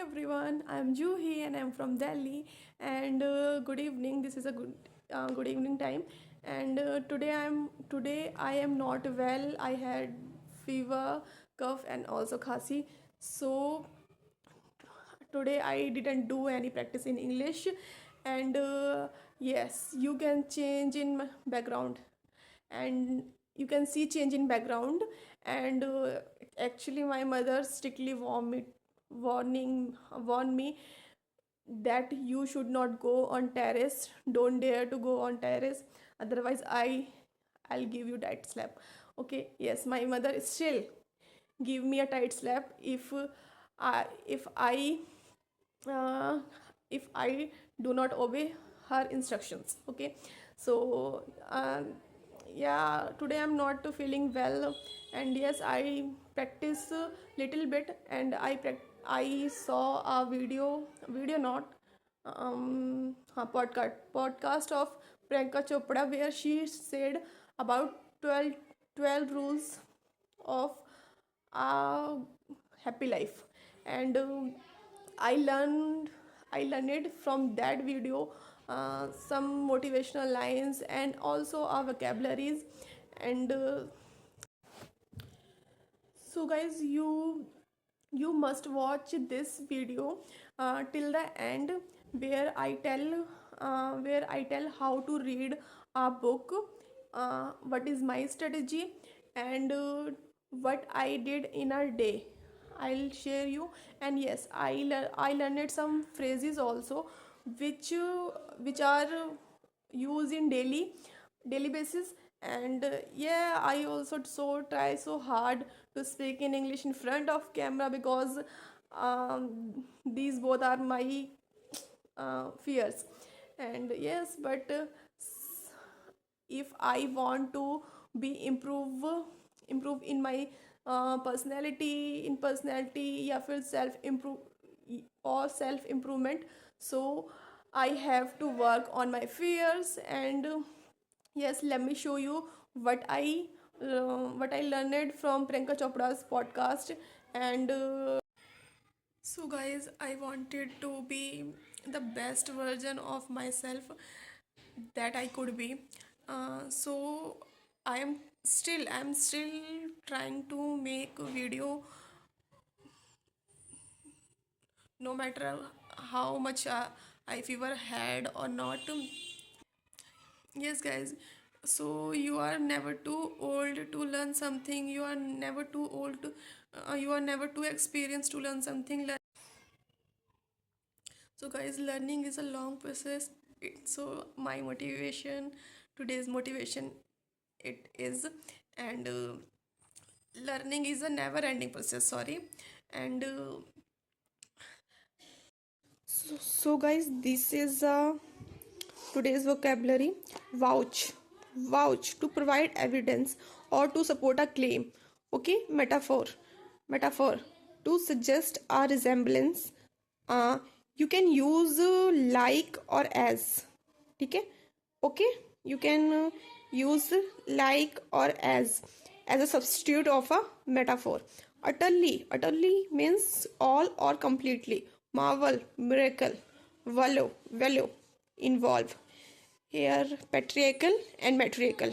everyone, I'm Juhi and I'm from Delhi. And good evening. This is a good evening time. And today I am not well. I had fever, cough, and also khasi. So today I didn't do any practice in English. And yes, you can change in background, and you can see change in background. And actually my mother strictly warn me that you should not go on terrace, don't dare to go on terrace, otherwise I'll give you tight slap. Okay, yes, my mother still give me a tight slap uh, if i uh, if I do not obey her instructions. Okay, so yeah, today I'm not feeling well, and yes, I practice a little bit, and I saw a video not podcast of Priyanka Chopra, where she said about 12 rules of a happy life. And I learned I learned it from that video, some motivational lines and also our vocabularies. And so guys, you must watch this video till the end, where I tell how to read a book, what is my strategy, and what I did in a day. I'll share you. And yes, I learned some phrases also, which are used in daily basis. And yeah, I also try so hard to speak in English in front of camera, because these both are my fears. And yes, but if I want to be improve in my personality या फिर self improvement, so I have to work on my fears. And yes, let me show you what I learned from Priyanka Chopra's podcast. And so guys, I wanted to be the best version of myself that I could be. So I'm still trying to make a video, no matter how much I fever had or not. Yes guys, so you are never too old to learn something. You are never too old to you are never too experienced to learn something. So guys, learning is a long process. So my motivation, today's motivation, it is. And learning is a never ending process, sorry. And so guys, this is today's vocabulary. Vouch, vouch, to provide evidence or to support a claim. Okay, metaphor, to suggest a resemblance. uh, you can use like or as. Okay, okay, you can use like or as a substitute of a metaphor. Utterly means all or completely. Marvel, miracle. Value, involve. Here patriarchal and matriarchal.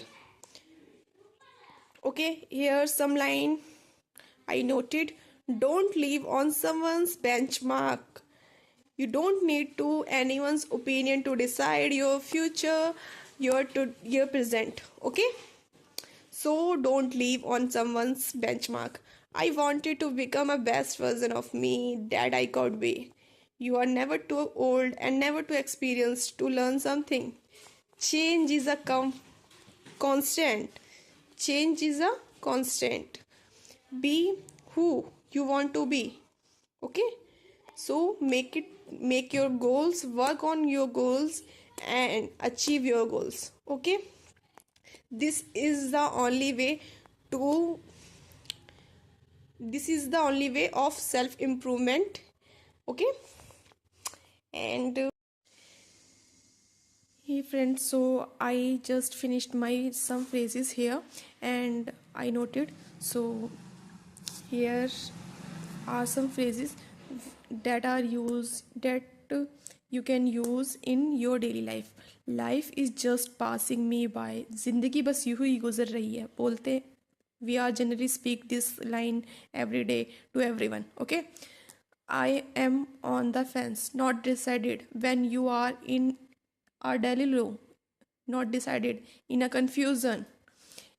Okay, here's some line I noted. Don't live on someone's benchmark. You don't need to anyone's opinion to decide your future, your present. Okay, so don't live on someone's benchmark. I wanted to become a best version of me that I could be. You are never too old and never too experienced to learn something. Change is a constant. Change is a constant. Be who you want to be. Okay, so make your goals, work on your goals, and achieve your goals. Okay, this is the only way to this is the only way of self improvement. Okay, and hey friends, so I just finished my some phrases here, and I noted. So here are some phrases that are used that you can use in your daily life. Life is just passing me by. जिंदगी बस यूं ही गुजर रही है बोलते. We are generally speak this line every day to everyone. Okay. I am on the fence, not decided. When you are in a daily low, not decided, in a confusion,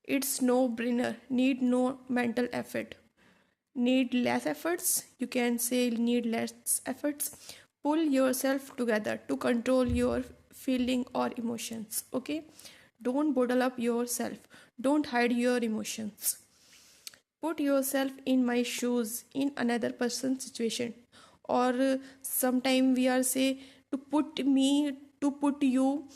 it's no brainer, need no mental effort. Need less efforts, you can say need less efforts. Pull yourself together to control your feeling or emotions. Okay, don't bottle up yourself, don't hide your emotions. Put yourself in my shoes, in another person's situation. Or sometime we are say to put me, to put you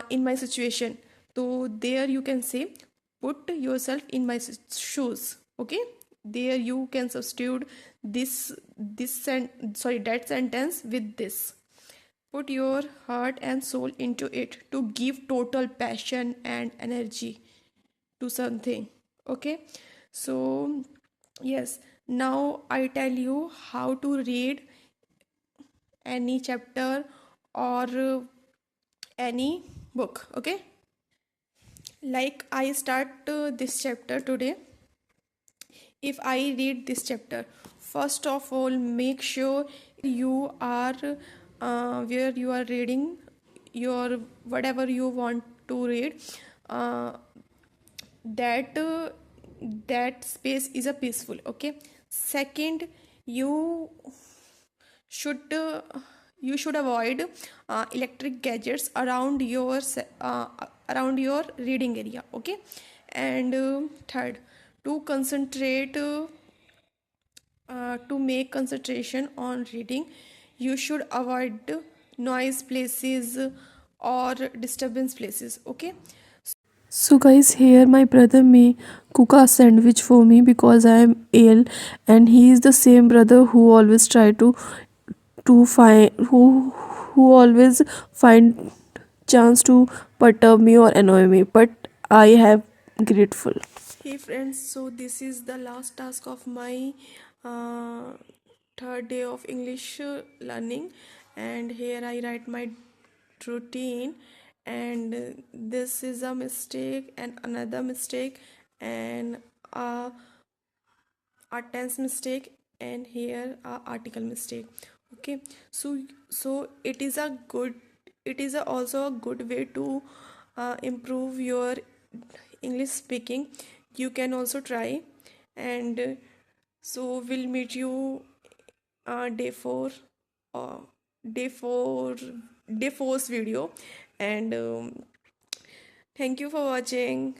in my situation. So there you can say put yourself in my shoes. Okay, there you can substitute sorry, that sentence with this. Put your heart and soul into it to give total passion and energy to something. Okay, so yes, now I tell you how to read any chapter or any book. Okay, like I start this chapter today. If I read this chapter, first of all, make sure you are where you are reading your whatever you want to read, uh, that that space is a peaceful. Okay, second, you should avoid electric gadgets around your reading area. Okay, and third, to concentrate to make concentration on reading, you should avoid noise places or disturbance places. Okay. So guys, here my brother may cook a sandwich for me because I am ill, and he is the same brother who always try to always find chance to perturb me or annoy me. But I have grateful. Hey friends, so this is the last task of my uh, third day of English learning, and here I write my routine. And this is a mistake, and another mistake, and a tense mistake, and here a article mistake. Okay, so it is a good, it is also a good way to improve your English speaking. You can also try. And so we'll meet you day 4, uh, day 4 day 4's video. And thank you for watching.